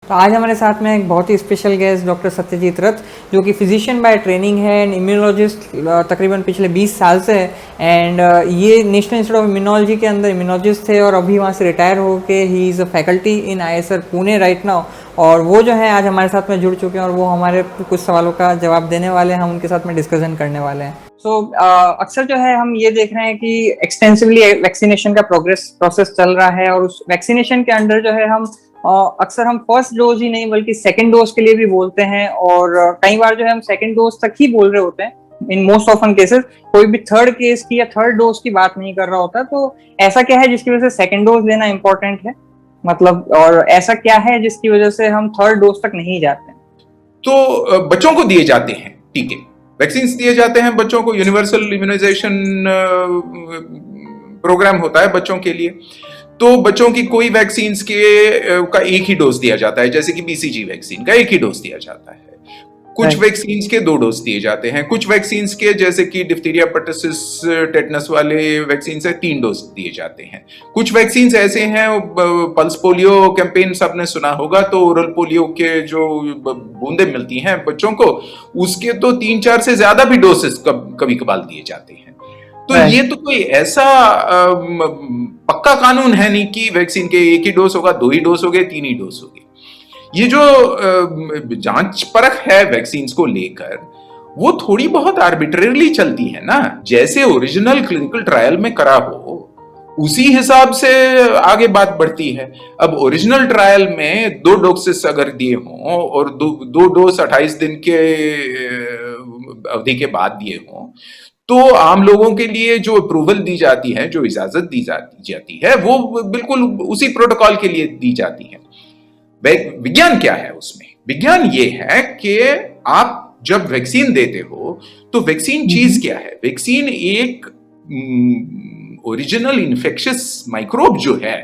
तो आज हमारे साथ में एक बहुत ही स्पेशल गेस्ट डॉक्टर सत्यजीत रथ, जो कि फिजिशियन बाय ट्रेनिंग है एंड इम्यूनोलॉजिस्ट तकरीबन पिछले 20 साल से है। एंड ये नेशनल इंस्टीट्यूट ऑफ इम्यूनोलॉजी के अंदर इम्यूनोलॉजिस्ट थे और अभी वहाँ से रिटायर होके he is a faculty in IISR Pune right now. और वो जो है आज हमारे साथ में जुड़ चुके हैं और वो हमारे कुछ सवालों का जवाब देने वाले हैं, हम उनके साथ में डिस्कशन करने वाले हैं। सो अक्सर जो है हम ये देख रहे हैं कि एक्सटेंसिवली वैक्सीनेशन का प्रोसेस चल रहा है और उस वैक्सीनेशन के अंदर जो है हम अक्सर हम फर्स्ट डोज ही नहीं बल्कि सेकंड डोज के लिए भी बोलते हैं और कई बार जो है हम सेकंड डोज तक ही बोल रहे होते हैं इन मोस्ट ऑफन केसेस। कोई भी थर्ड केस की या थर्ड डोज की बात नहीं कर रहा होता। तो ऐसा क्या है जिसकी वजह से सेकंड डोज लेना इंपॉर्टेंट है, मतलब, और ऐसा क्या है जिसकी वजह से हम थर्ड डोज तक नहीं जाते? तो बच्चों को दिए जाते हैं टीके, वैक्सीन दिए जाते हैं बच्चों को। यूनिवर्सल इम्यूनाइजेशन प्रोग्राम होता है बच्चों के लिए। तो बच्चों की कोई वैक्सीन का एक ही डोज दिया जाता है, जैसे कि BCG वैक्सीन का एक ही डोज दिया जाता है। कुछ वैक्सीन के 2 डोज दिए जाते हैं, कुछ वैक्सीन के जैसे कि डिप्थीरिया, पर्टुसिस, टेटनस वाले वैक्सीन से 3 डोज दिए जाते हैं। कुछ वैक्सीन ऐसे हैं, पल्स पोलियो कैंपेन सबने सुना होगा, तो ओरल पोलियो के जो बूंदे मिलती हैं बच्चों को, उसके तो 3-4 से ज्यादा भी डोसेस कभी कभार दिए जाते हैं। तो ये तो कोई ऐसा पक्का कानून है नहीं कि वैक्सीन के एक ही डोज होगा, 2 ही डोज हो गए, 3 ही डोज हो गए। ये जो जांच परख है वैक्सीन को लेकर, वो थोड़ी बहुत आर्बिट्रेरली चलती है ना। जैसे ओरिजिनल क्लिनिकल ट्रायल में करा हो उसी हिसाब से आगे बात बढ़ती है। अब ओरिजिनल ट्रायल में 2 डोसेस अगर दिए हों और 2 डोज 28 दिन के अवधि के बाद दिए हों, तो आम लोगों के लिए जो अप्रूवल दी जाती है, जो इजाजत दी जाती है, वो बिल्कुल उसी प्रोटोकॉल के लिए दी जाती है। विज्ञान क्या है उसमें? विज्ञान ये है कि आप जब वैक्सीन देते हो तो वैक्सीन चीज क्या है? वैक्सीन एक ओरिजिनल इन्फेक्शियस माइक्रोब जो है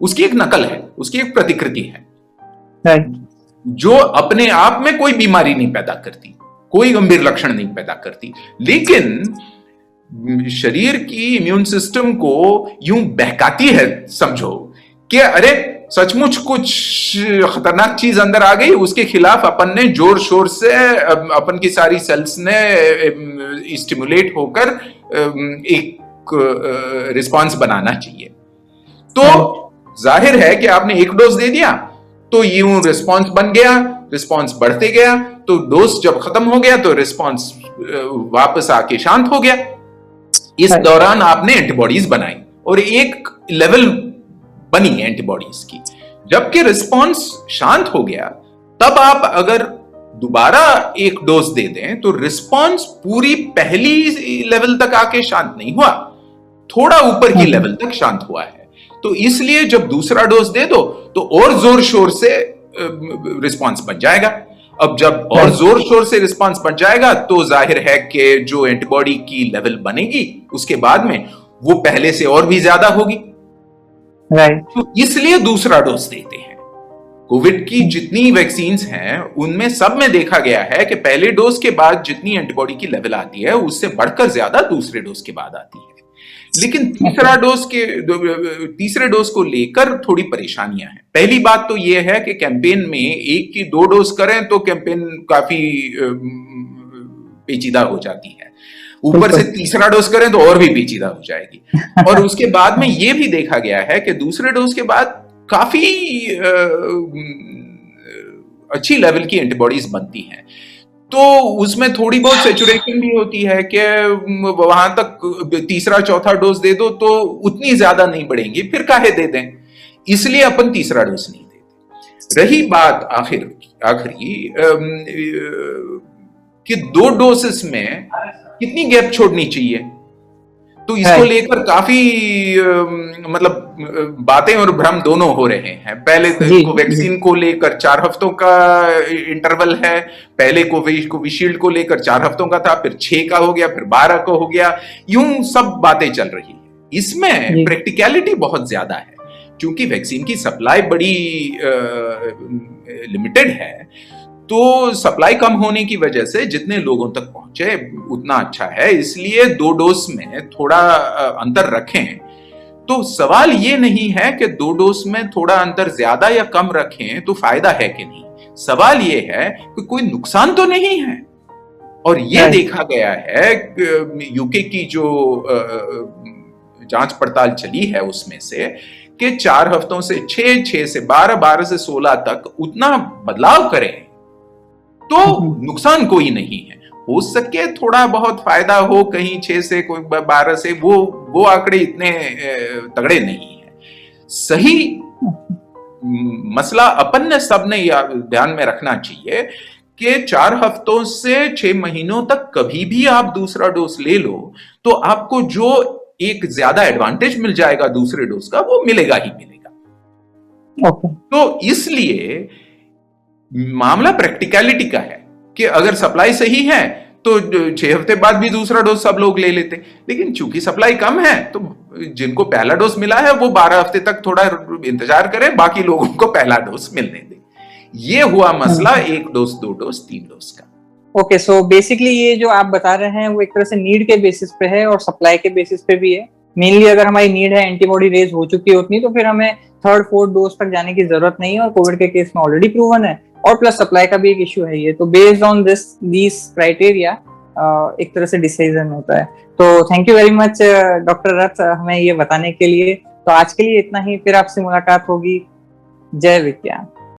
उसकी एक नकल है, उसकी एक प्रतिकृति है, जो अपने आप में कोई बीमारी नहीं पैदा करती, कोई गंभीर लक्षण नहीं पैदा करती, लेकिन शरीर की इम्यून सिस्टम को यूं बहकाती है, समझो कि अरे सचमुच कुछ खतरनाक चीज अंदर आ गई, उसके खिलाफ अपन ने जोर शोर से, अपन की सारी सेल्स ने स्टिमुलेट होकर एक रिस्पांस बनाना चाहिए। तो जाहिर है कि आपने एक डोज दे दिया तो यूं रिस्पांस बन गया, रिस्पांस बढ़ते गया, तो डोज जब खत्म हो गया तो रिस्पांस वापस आके शांत हो गया। इस दौरान आपने एंटीबॉडीज बनाई और एक लेवल बनी एंटीबॉडीज की। जबकि रिस्पांस शांत हो गया, तब आप अगर दोबारा एक डोज दे दें तो रिस्पांस पूरी पहली लेवल तक आके शांत नहीं हुआ, थोड़ा ऊपर की लेवल तक शांत हुआ है। तो इसलिए जब दूसरा डोज दे दो तो और जोर शोर से रिस्पांस बन जाएगा। अब जब और जोर शोर से रिस्पांस बन जाएगा तो जाहिर है कि जो एंटीबॉडी की लेवल बनेगी उसके बाद में वो पहले से और भी ज्यादा होगी। तो इसलिए दूसरा डोज देते हैं। कोविड की जितनी वैक्सीन्स हैं उनमें सब में देखा गया है कि पहले डोज के बाद जितनी एंटीबॉडी की लेवल आती है उससे बढ़कर ज्यादा दूसरे डोज के बाद आती है। लेकिन तीसरे डोज को लेकर थोड़ी परेशानियां हैं। पहली बात तो यह है कि कैंपेन में एक की 2 डोज करें तो कैंपेन काफी पेचीदा हो जाती है, ऊपर से तीसरा डोज करें तो और भी पेचीदा हो जाएगी। और उसके बाद में यह भी देखा गया है कि दूसरे डोज के बाद काफी अच्छी लेवल की एंटीबॉडीज बनती हैं, तो उसमें थोड़ी बहुत सैचुरेशन भी होती है कि वहां तक तीसरा चौथा डोज दे दो तो उतनी ज्यादा नहीं बढ़ेंगी, फिर काहे दे दें, इसलिए अपन तीसरा डोज नहीं देते। रही बात आखिरी कि 2 डोसेस में कितनी गैप छोड़नी चाहिए, तो इसको लेकर काफी मतलब बातें और भ्रम दोनों हो रहे हैं। पहले को वैक्सीन को लेकर 4 हफ्तों का इंटरवल है, पहले कोविशील्ड को लेकर 4 हफ्तों का था, फिर 6 का हो गया, फिर 12 का हो गया, यूं सब बातें चल रही है। इसमें प्रैक्टिकलिटी बहुत ज्यादा है, क्योंकि वैक्सीन की सप्लाई बड़ी लिमिटेड है, तो सप्लाई कम होने की वजह से जितने लोगों तक पहुंचे उतना अच्छा है। इसलिए 2 डोज में थोड़ा अंतर रखें तो सवाल ये नहीं है कि 2 डोज में थोड़ा अंतर ज्यादा या कम रखें तो फायदा है कि नहीं, सवाल ये है कि कोई नुकसान तो नहीं है। और ये देखा गया है यूके की जो जांच पड़ताल चली है उसमें से कि 4 हफ्तों से 6, 6 से 12, 12 से 16 तक उतना बदलाव करें तो नुकसान कोई नहीं है। हो सके थोड़ा बहुत फायदा हो, कहीं 6 से कोई 12 से, वो आंकड़े इतने तगड़े नहीं है। सही मसला अपन ने सबने ध्यान में रखना चाहिए कि 4 हफ्तों से 6 महीनों तक कभी भी आप दूसरा डोज ले लो तो आपको जो एक ज्यादा एडवांटेज मिल जाएगा दूसरे डोज का, वो मिलेगा ही मिलेगा। तो इसलिए मामला प्रैक्टिकलिटी का है कि अगर सप्लाई सही है तो 6 हफ्ते बाद भी दूसरा डोज सब लोग ले लेते, लेकिन चूंकि सप्लाई कम है तो जिनको पहला डोज मिला है वो 12 हफ्ते तक थोड़ा इंतजार करें, बाकी लोगों को पहला डोज मिलने दें। ये हुआ मसला 1 डोज, 2 डोज, 3 डोज का। ओके, सो बेसिकली ये जो आप बता रहे हैं वो एक तरह से नीड के बेसिस पे है और सप्लाई के बेसिस पे भी है। मेनली अगर हमारी नीड है, एंटीबॉडी रेज हो चुकी है उतनी, तो फिर हमें 3rd 4th डोज तक जाने की जरूरत नहीं है, और कोविड के केस में ऑलरेडी प्रूवन है, और प्लस सप्लाई का भी एक इश्यू है ये। तो बेस्ड ऑन दिस क्राइटेरिया एक तरह से डिसीजन होता है। तो thank you very much doctor रथ हमें ये बताने के लिए। तो आज के लिए इतना ही, फिर आपसे मुलाकात होगी। जय विज्ञान।